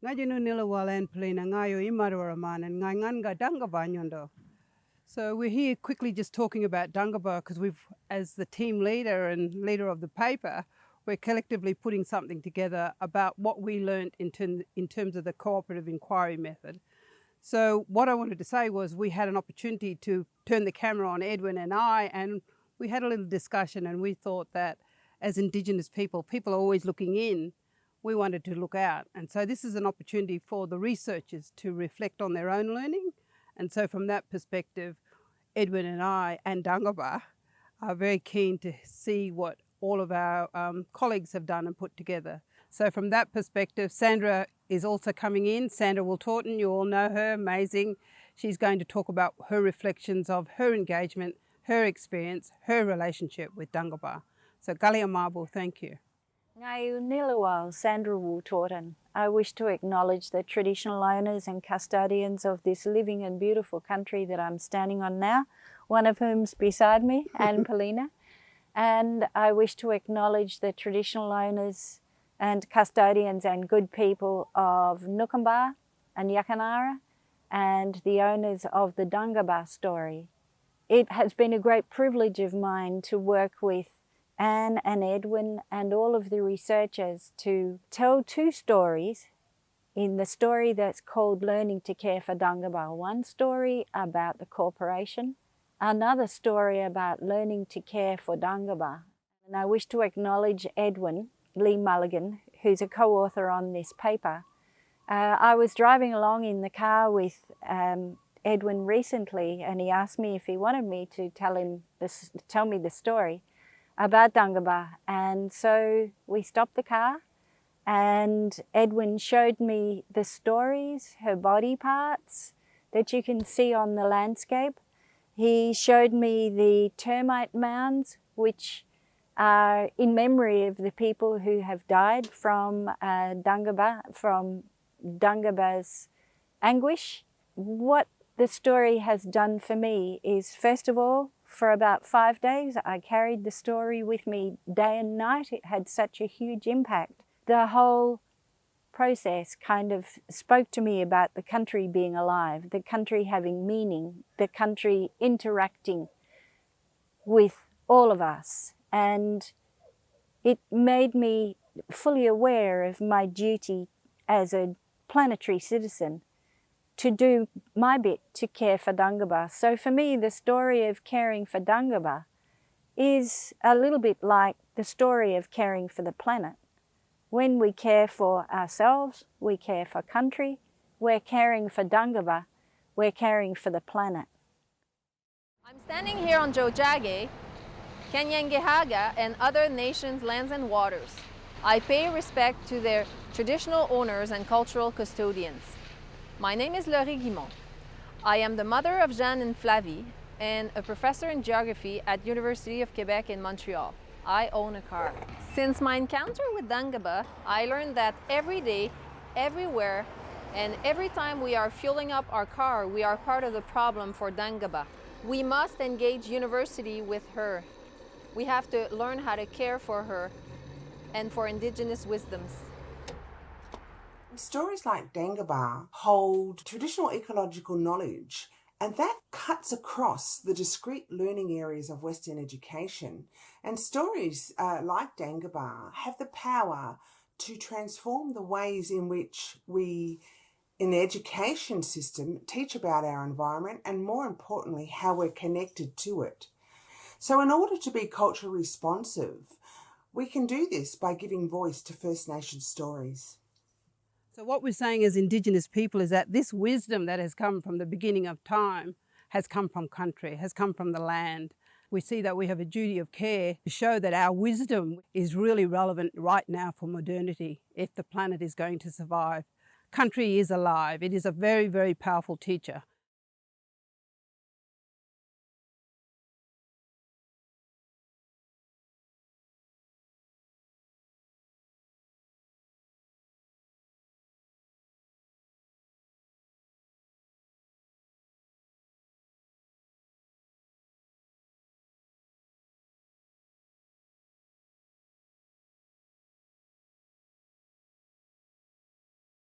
Ngajunu nilawalan Poelina ngayo imarwaraman and nganga Dangaba nyondo. So we're here quickly just talking about Dangaba because as the team leader and leader of the paper, we're collectively putting something together about what we learnt in terms of the cooperative inquiry method. So what I wanted to say was we had an opportunity to turn the camera on Edwin and I, and we had a little discussion, and we thought that as Indigenous people are always looking in, we wanted to look out. And so this is an opportunity for the researchers to reflect on their own learning. And so from that perspective, Edwin and I and Dangaba are very keen to see what all of our colleagues have done and put together. So from that perspective, Sandra is also coming in. Sandra Wooltorton, you all know her, amazing. She's going to talk about her reflections of her engagement, her experience, her relationship with Dangaba. So Galia Marble, thank you. Ngayu Nilawal, Sandra Wooltorton. I wish to acknowledge the traditional owners and custodians of this living and beautiful country that I'm standing on now, one of whom's beside me, and Poelina. And I wish to acknowledge the traditional owners and custodians and good people of Nookamba and Yakanara and the owners of the Dangaba story. It has been a great privilege of mine to work with Anne and Edwin and all of the researchers to tell two stories in the story that's called Learning to Care for Dangaba. One story about the corporation, another story about learning to care for Dangaba. And I wish to acknowledge Edwin Lee Mulligan, who's a co-author on this paper. I was driving along in the car with Edwin recently, and he asked me if he wanted me to tell me the story about Dangaba. And so we stopped the car and Edwin showed me the stories, her body parts that you can see on the landscape. He showed me the termite mounds, which are in memory of the people who have died from Dangaba's anguish. What the story has done for me is, first of all, for about 5 days, I carried the story with me day and night. It had such a huge impact. The whole process kind of spoke to me about the country being alive, the country having meaning, the country interacting with all of us. And it made me fully aware of my duty as a planetary citizen to do my bit to care for Dangaba. So for me, the story of caring for Dangaba is a little bit like the story of caring for the planet. When we care for ourselves, we care for country, we're caring for Dangaba, we're caring for the planet. I'm standing here on Jojage, Kenyangehaga, and other nations' lands and waters. I pay respect to their traditional owners and cultural custodians. My name is Guimond. I am the mother of Jeanne and Flavie and a professor in geography at University of Quebec in Montreal. I own a car. Since my encounter with Dangaba, I learned that every day, everywhere, and every time we are fueling up our car, we are part of the problem for Dangaba. We must engage university with her. We have to learn how to care for her and for Indigenous wisdoms. Stories like Dangaba hold traditional ecological knowledge, and that cuts across the discrete learning areas of Western education. And stories like Dangaba have the power to transform the ways in which we, in the education system, teach about our environment and, more importantly, how we're connected to it. So in order to be culturally responsive, we can do this by giving voice to First Nations stories. So what we're saying as Indigenous people is that this wisdom that has come from the beginning of time has come from country, has come from the land. We see that we have a duty of care to show that our wisdom is really relevant right now for modernity if the planet is going to survive. Country is alive. It is a very, very powerful teacher.